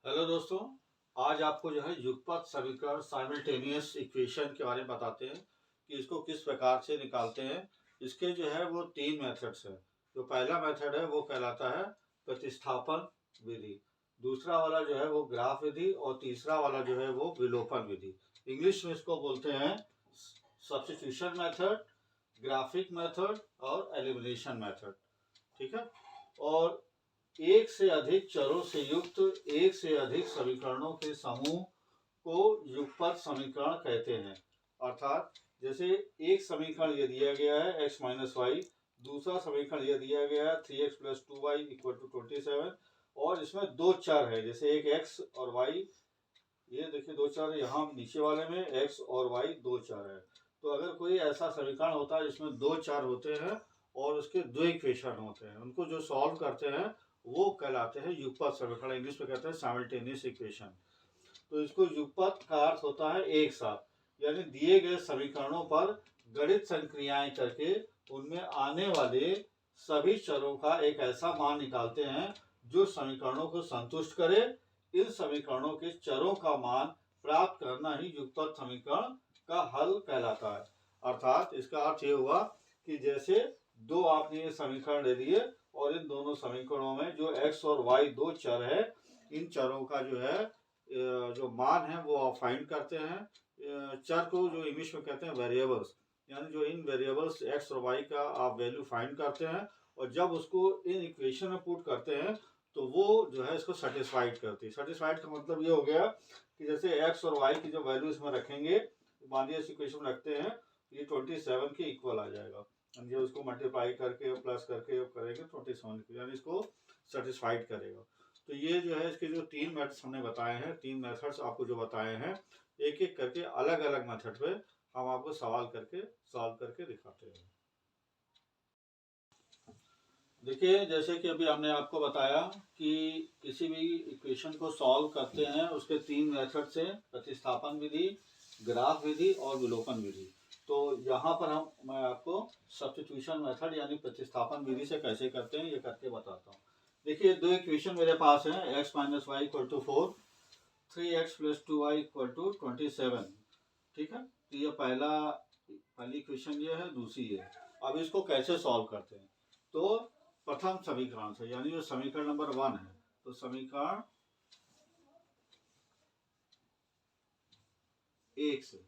Hello दोस्तों। आज आपको जो है युगपत समीकरण साइमल्टेनियस इक्वेशन के बारे में बताते हैं कि इसको किस प्रकार से निकालते हैं। इसके जो है वो तीन मेथड्स हैं। जो पहला मेथड है वो कहलाता है प्रतिस्थापन विधि, दूसरा वाला जो है वो ग्राफ विधि और तीसरा वाला जो है वो विलोपन विधि। इंग्लिश में इसको बोलते हैं सब्स्टिट्यूशन मेथड, ग्राफिक मेथड और एलिमिनेशन मेथड। ठीक है। और एक से अधिक चरों से युक्त एक से अधिक समीकरणों के समूह को युगपत समीकरण कहते हैं। अर्थात जैसे एक समीकरण ये दिया गया है x माइनस वाई, दूसरा समीकरण ये दिया गया है 3x plus 2y equal to 27, और इसमें दो चर है, जैसे एक x और y। ये देखिए दो चर यहाँ नीचे वाले में x और y दो चर है। तो अगर कोई ऐसा समीकरण होता है जिसमें दो चर होते हैं और उसके दो इक्वेशन होते हैं, उनको जो सॉल्व करते हैं वो कहलाते हैं युगपत समीकरण। इंग्लिश में कहते हैं साइमल्टेनियस इक्वेशन। तो इसको युगपत का अर्थ होता है एक साथ, यानी दिए गए समीकरणों पर गणित संक्रियाएं करके उनमें आने वाले सभी चरों का एक ऐसा मान निकालते हैं जो समीकरणों को संतुष्ट करे। इन समीकरणों के चरों का मान प्राप्त करना ही युगपत समीकरण का हल कहलाता है। अर्थात इसका अर्थ ये हुआ कि जैसे दो आपने ये समीकरण ले लिए और इन दोनों समीकरणों में जो x और y दो चर है, इन चरों का जो है जो मान है वो आप फाइंड करते हैं। चर को जो इंग्लिश में कहते हैं वेरिएबल्स, यानी जो इन वेरिएबल्स x और y का आप वैल्यू फाइंड करते हैं और जब उसको इन इक्वेशन में पुट करते हैं तो वो जो है इसको सेटिस्फाइड करती है। सेटिस्फाइड का मतलब ये हो गया कि जैसे x और y की जो वैल्यू इसमें रखेंगे, मान लिया इस इक्वेशन में रखते हैं, ये 27 के इक्वल आ जाएगा। जो उसको मल्टीप्लाई करके प्लस करके करेंगे 27 की, यानी इसको सेटिस्फाइड करेगा। तो ये जो है इसके जो तीन मेथड्स हमने बताए हैं, तीन मेथड्स आपको जो बताए हैं, एक एक करके अलग अलग मेथड पे हम आपको सवाल करके सॉल्व करके दिखाते हैं। देखिए जैसे कि अभी हमने आपको बताया कि किसी भी इक्वेशन को सॉल्व करते हैं उसके तीन मेथड से, प्रतिस्थापन विधि, ग्राफ विधि और विलोपन विधि। तो यहाँ पर मैं आपको सब्स्टिट्यूशन मेथड यानी प्रतिस्थापन विधि से कैसे करते हैं ये करके बताता हूँ। देखिए दो इक्वेशन मेरे पास है, x minus y equal to 4, 3x plus 2y equal to 27। ठीक है। तो ये पहली इक्वेशन ये है, दूसरी है। अब इसको कैसे सॉल्व करते हैं, तो प्रथम समीकरण से, यानी जो समीकरण नंबर 1 है, तो समीकरण 1 से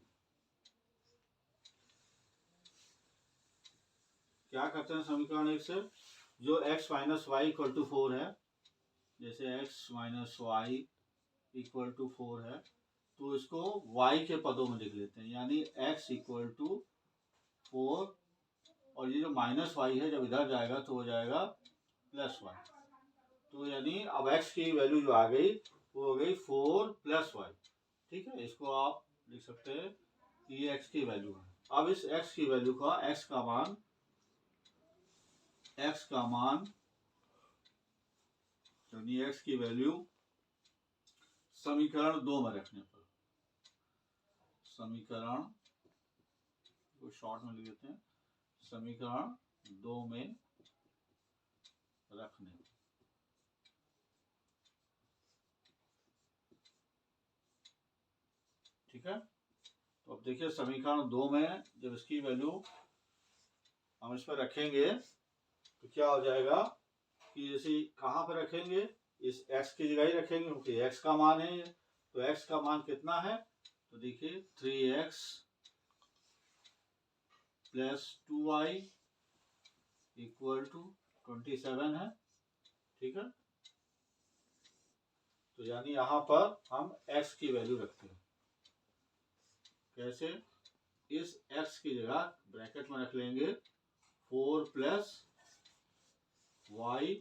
क्या करते हैं, समीकरण 1 से जो x minus y equal to 4 है, जैसे x minus y equal to 4 है, तो इसको y के पदों में लिख लेते हैं, यानी x इक्वल टू 4, और ये जो माइनस वाई है जब इधर जाएगा तो हो जाएगा प्लस वाई। तो यानी अब x की वैल्यू जो आ गई वो हो गई 4 प्लस वाई। ठीक है, इसको आप लिख सकते हैं कि ये x की वैल्यू है। अब इस x की वैल्यू का x का मान यानी x की वैल्यू समीकरण 2 में रखने पर, समीकरण को शॉर्ट में लिख देते हैं, समीकरण 2 में रखने पर। ठीक है। तो अब देखिए समीकरण 2 में जब इसकी वैल्यू हम इस पर रखेंगे तो क्या हो जाएगा कि जैसे कहाँ पर रखेंगे, इस x की जगह ही रखेंगे क्योंकि x का मान है। तो x का मान कितना है, तो देखिए 3x plus 2y equal to 27 है। ठीक है। तो यानी यहाँ पर हम x की वैल्यू रखते हैं। कैसे, इस x की जगह ब्रैकेट में रख लेंगे 4 plus y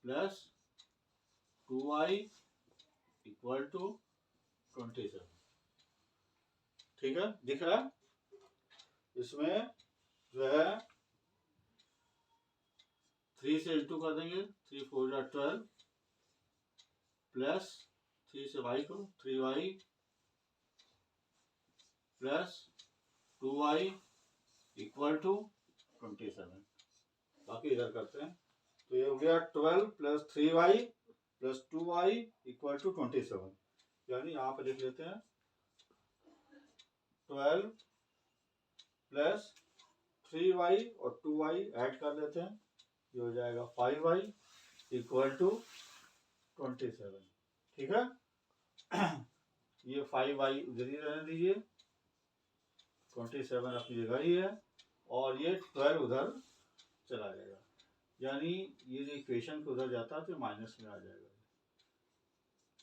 plus 2y equal to 27। ठीक है, दिख रहा है। इसमें जो है 3 से इंटू कर देंगे, 3 4 जा 12 प्लस 3 से y को 3y plus 2y equal to 27। बाकी इधर करते हैं, तो ये हो गया 12 plus 3y plus 2y equal to 27, यानी यहाँ पे लिख लेते हैं 12 प्लस 3y और 2y ऐड कर लेते हैं, ये हो जाएगा 5y इक्वल टू 27। ठीक है, ये 5y उधर ही रहने दीजिए, 27 अपनी जगह ही है, और ये 12 उधर चला जाएगा, यानी ये जो इक्वेशन को उधर जाता है तो माइनस में आ जाएगा।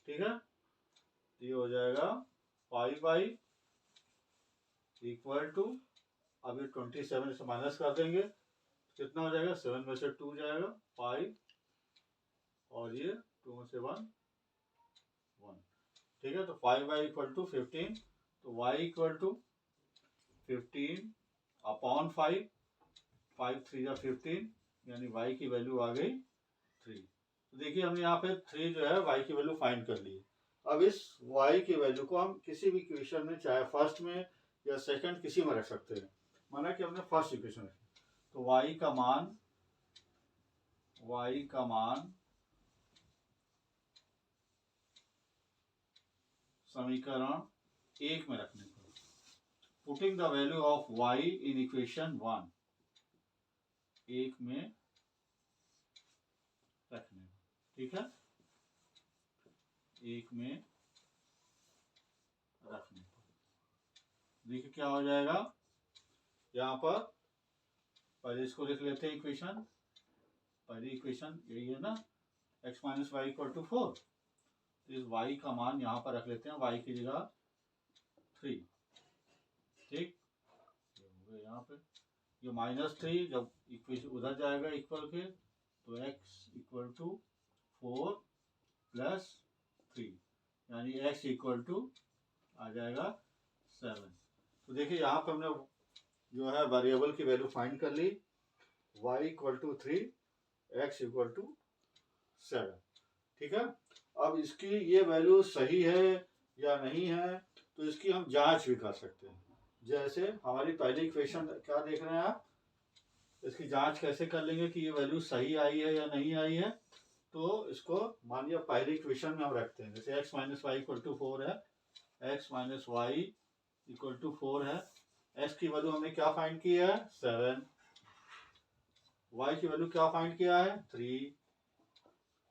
ठीक है, तो ये हो जाएगा 5y इक्वल टू, अब ये 27 से माइनस कर देंगे, कितना हो जाएगा, 7 में से 2 जाएगा 5, और ये 2 में से 1 1। ठीक है, तो 5y इक्वल टू 15, तो y इक्वल टू 15 अपॉन 5, 5 3 या 15, यानी y की वैल्यू आ गई 3। तो देखिए हमने यहाँ पे 3 जो है y की वैल्यू फाइंड कर ली। अब इस y की वैल्यू को हम किसी भी इक्वेशन में, चाहे फर्स्ट में या सेकंड, किसी में रख सकते हैं। माना कि हमने फर्स्ट इक्वेशन रखी, तो y का मान समीकरण 1 में रखने पर, putting the value of y in equation 1, 1 में रखने पर। ठीक है, 1 में रखने पर देखिए क्या हो जाएगा, यहाँ पर पहले इसको लिख लेते हैं इक्वेशन, पहली इक्वेशन यही है ना, x minus y equal to 4, तो इस y का मान यहाँ पर रख लेते हैं, y की जगह 3। ठीक, ये हो गया यहाँ पे, ये -3 जब इक्वेशन उधर जाएगा इक्वल के, तो x इक्वल टू 4 प्लस 3, यानी x इक्वल टू आ जाएगा 7। तो देखिए यहाँ पे हमने जो है वेरिएबल की वैल्यू फाइंड कर ली, y equal to 3, x equal to 7। ठीक है, अब इसकी ये वैल्यू सही है या नहीं है, तो इसकी हम जांच भी कर सकते हैं। जैसे हमारी पहली इक्वेशन क्या देख रहे हैं आप, इसकी जांच कैसे कर लेंगे कि ये वैल्यू सही आई है या नहीं आई है। तो इसको मान लिया पहली इक्वेशन में हम रखते हैं, जैसे x minus y equal to 4 है, x minus y equal to 4 है, x की वैल्यू हमने क्या फाइंड की है 7, y की वैल्यू क्या फाइंड किया है 3,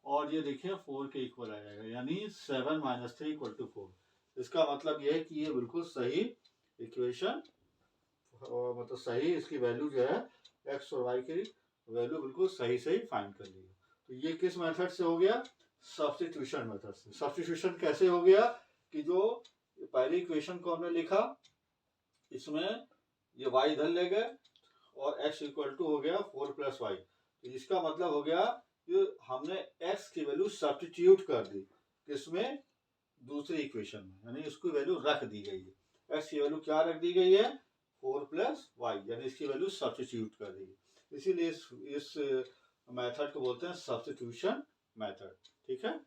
और ये देखिए 4 के इक्वल आ जाएगा, यानी 7 माइनस 3 इक्वल टू 4। इसका मतलब ये है कि ये बिल्कुल सही इक्वेशन, मतलब सही इसकी वैल्यू जो है x और y की वैल्यू बिल्कुल सही फाइंड कर ली है। तो ये किस मेथड से हो गया, सब्स्टिट्यूशन मेथड से। सब्स्टिट्यूशन कैसे हो गया कि जो पहली इक्वेशन को हमने लिखा, इसमें ये y इधर ले गए और x इक्वल टू हो गया 4 प्लस वाई, तो इसका मतलब हो गया कि हमने x की वैल्यू सब्स्टिट्यूट कर दी किसमें, दूसरी इक्वेशन में, यानी इसकी वैल्यू रख दी गई है। x की वैल्यू क्या रख दी गई है 4 प्लस वाई, यानी इसकी वैल्यू सब्स्टिट्यूट कर दी है। इसीलिए इस मेथड को बोलते हैं सब्स्टिट्यूशन मेथड। ठीक है,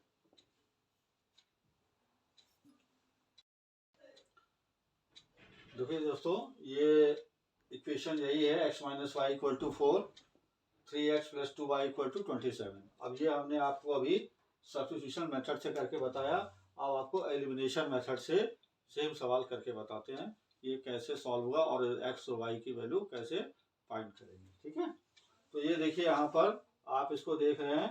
देखिए दोस्तों, ये इक्वेशन यही है, x minus y equal to 4, 3x plus 2y equal to 27। अब ये हमने आपको अभी सब्स्टिट्यूशन मेथड से करके बताया, अब आपको एलिमिनेशन मेथड से सेम सवाल करके बताते हैं ये कैसे सॉल्व हुआ और x और y की वैल्यू कैसे फाइंड करेंगे। ठीक है, तो ये देखिए यहाँ पर आप इसको देख रहे हैं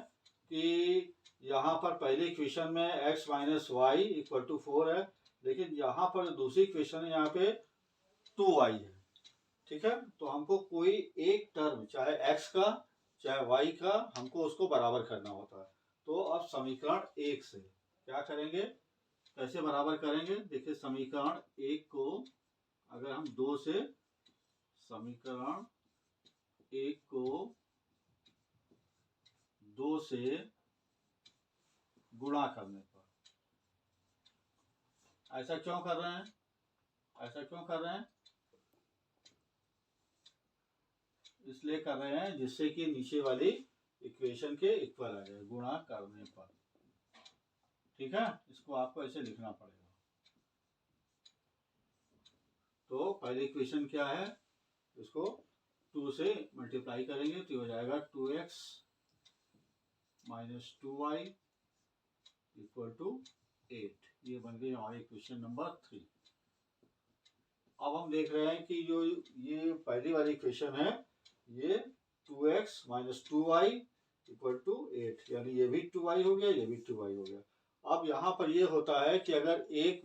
कि यहाँ पर पहले इक्वेशन में x minus y equal to 4 है, लेकिन यहाँ पर दूसरी इक्वेशन है यहाँ पे 2y है। ठीक है, तो हमको कोई एक टर्म, चाहे x का चाहे y का, हमको उसको बराबर करना होता है। तो अब समीकरण 1 से क्या करेंगे, कैसे बराबर करेंगे, देखिए समीकरण 1 को अगर हम 2 से, समीकरण 1 को 2 से गुणा करने पर, ऐसा क्यों कर रहे हैं, ऐसा क्यों कर रहे हैं, इसलिए कर रहे हैं जिससे कि नीचे वाली इक्वेशन के इक्वल आ जाए गुणा करने पर। ठीक है, इसको आपको ऐसे लिखना पड़ेगा। तो पहली इक्वेशन क्या है, इसको 2 से मल्टीप्लाई करेंगे तो हो जाएगा 2x minus 2y equal to 8। ये बन गई हमारी इक्वेशन नंबर 3। अब हम देख रहे हैं कि जो ये पहली वाली इक्वेशन है, ये 2x minus 2y equal to 8, यानी ये भी 2y हो गया, ये भी 2y हो गया। अब यहाँ पर ये होता है कि अगर एक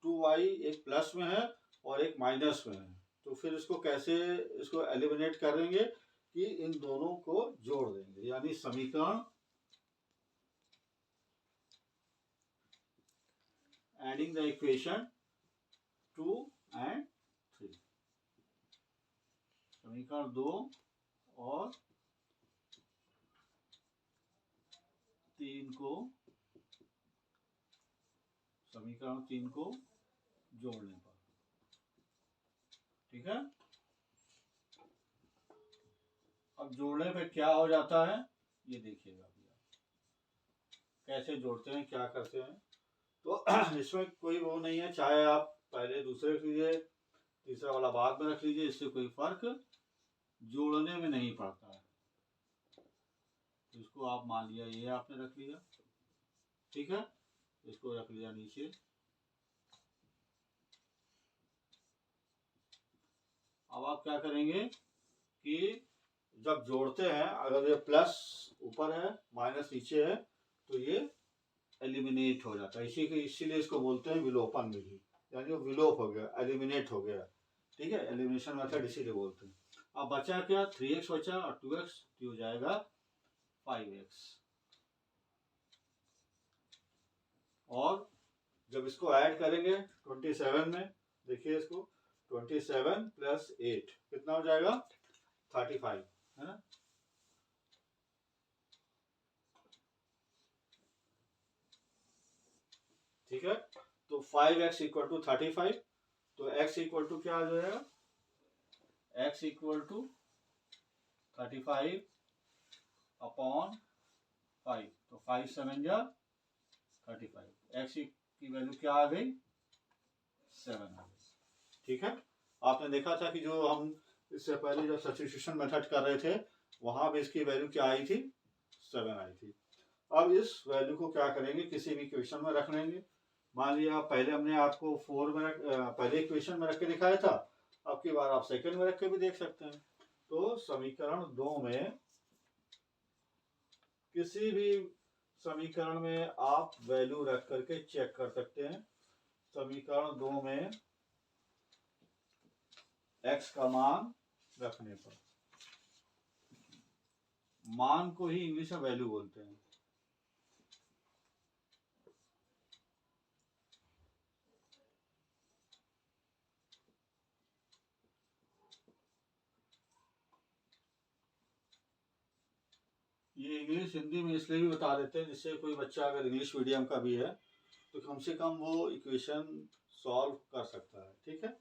2y एक प्लस में है और एक माइनस में है, तो फिर इसको कैसे इसको एलिमिनेट करेंगे कि इन दोनों को जोड़ देंगे, यानी समीकरण एडिंग द इक्वेशन 2 एंड 3, समीकरण 2 और 3 को, समीकरण 3 को जोड़ने पर, ठीक है। अब जोड़ने पे क्या हो जाता है ये देखिएगा कैसे जोड़ते हैं, क्या करते हैं। तो इसमें कोई वो नहीं है, चाहे आप पहले दूसरे रख लीजिए, तीसरा वाला बाद में रख लीजिए, इससे कोई फर्क जोड़ने में नहीं पड़ता है। इसको आप मान लिया ये आपने रख लिया, ठीक है, इसको रख लिया नीचे। अब आप क्या करेंगे कि जब जोड़ते हैं, अगर ये प्लस ऊपर है माइनस नीचे है, तो ये एलिमिनेट हो जाता है। इसीलिए इसको बोलते हैं विलोपन विधि, यानी वो विलोप हो गया, एलिमिनेट हो गया, ठीक है, एलिमिनेशन मेथड इसीलिए बोलते हैं। अब बचा क्या, 3x बचा और 2x, तो हो जाएगा 5x। और जब इसको ऐड करेंगे 27 में, देखिए इसको 27 प्लस 8 कितना हो जाएगा, 35, है ना। ठीक है, तो 5x इक्वल टू 35, तो x इक्वल टू क्या आ जाएगा, x इक्वल टू 35 अपॉन 5, तो 5 7 जा 35, x की वैल्यू क्या आ गई, 7 आ गई, ठीक है। आपने देखा था कि जो हम इससे पहले जो सब्स्टिट्यूशन मेथड कर रहे थे, वहां पे इसकी वैल्यू क्या आई थी, 7 आई थी। अब इस वैल्यू को क्या करेंगे, किसी भी इक्वेशन में रख लेंगे। मान लिया पहले हमने आपको 4 में पहले इक्वेशन में रख के दिखाया था, अब की बार आप सेकंड में रख के भी देख सकते हैं। तो समीकरण 2 में, किसी भी समीकरण में आप वैल्यू रख करके चेक कर सकते हैं। समीकरण 2 में x का मान रखने पर, मान को ही इंग्लिश में वैल्यू बोलते हैं। ये इंग्लिश हिंदी में इसलिए भी बता देते हैं, जिससे कोई बच्चा अगर इंग्लिश मीडियम का भी है तो कम से कम वो इक्वेशन सॉल्व कर सकता है, ठीक है।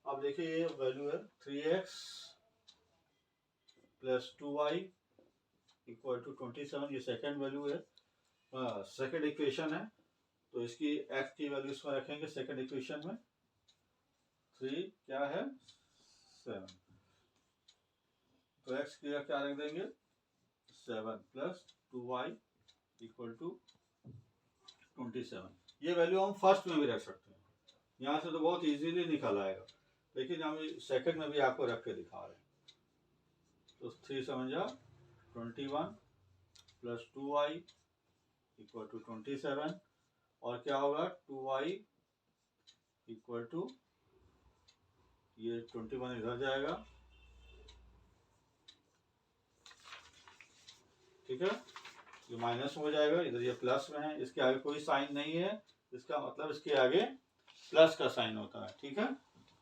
अब देखिए ये वैल्यू है 3x plus 2y equal to 27, ये सेकेंड वैल्यू है, सेकेंड इक्वेशन है। तो इसकी x की वैल्यू इसमें रखेंगे सेकेंड इक्वेशन में, 3 क्या है 7, तो x की क्या रख देंगे 7 प्लस 2y इक्वल टू 27। ये वैल्यू हम फर्स्ट में भी रख सकते हैं, यहाँ से तो बहुत इजीली निकल आएगा, लेकिन हम सेकंड में भी आपको रख के दिखा रहे हैं। तो 3 समझा 21 प्लस 2y इक्वल टू 27, और क्या होगा 2y इक्वल टू, ये 21 इधर जाएगा, ठीक है, ये माइनस में हो जाएगा, इधर ये प्लस में है, इसके आगे कोई साइन नहीं है, इसका मतलब इसके आगे प्लस का साइन होता है, ठीक है,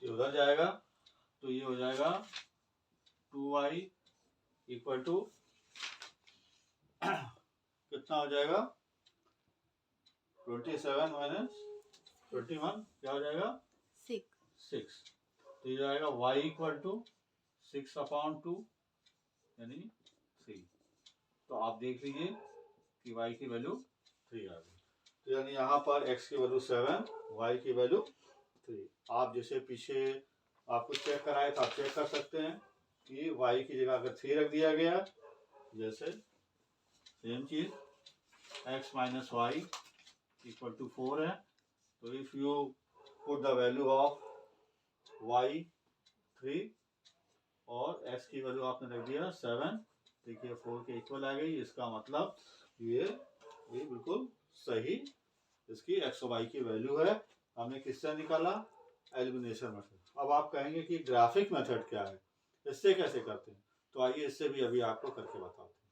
तो उधर जाएगा, तो ये हो जाएगा 2y इक्वल टू कितना हो जाएगा 27 माइनस 21 क्या हो जाएगा 6, तो ये जाएगा y इक्वल टू 6 अपॉन 2 यानी 3। तो आप देख लीजिए कि y की वैल्यू 3 आ गई, तो यानी यहाँ पर x की वैल्यू 7, y की वैल्यू 3। आप जैसे पीछे आपको चेक कराए था, आप चेक कर सकते हैं कि y की जगह अगर 3 रख दिया गया, जैसे सेम चीज x minus y equal to 4 है। तो if you put the value of y3 और x की वैल्यू आपने रख दिया 7, देखिए 4 के इक्वल आ गई। इसका मतलब ये बिल्कुल सही इसकी x और y की वैल्यू है। हमने किससे निकाला? Elimination method. अब आप कहेंगे कि ग्राफिक मेथड क्या है, इससे कैसे करते हैं? तो आइए इससे भी अभी आपको करके बताते हैं।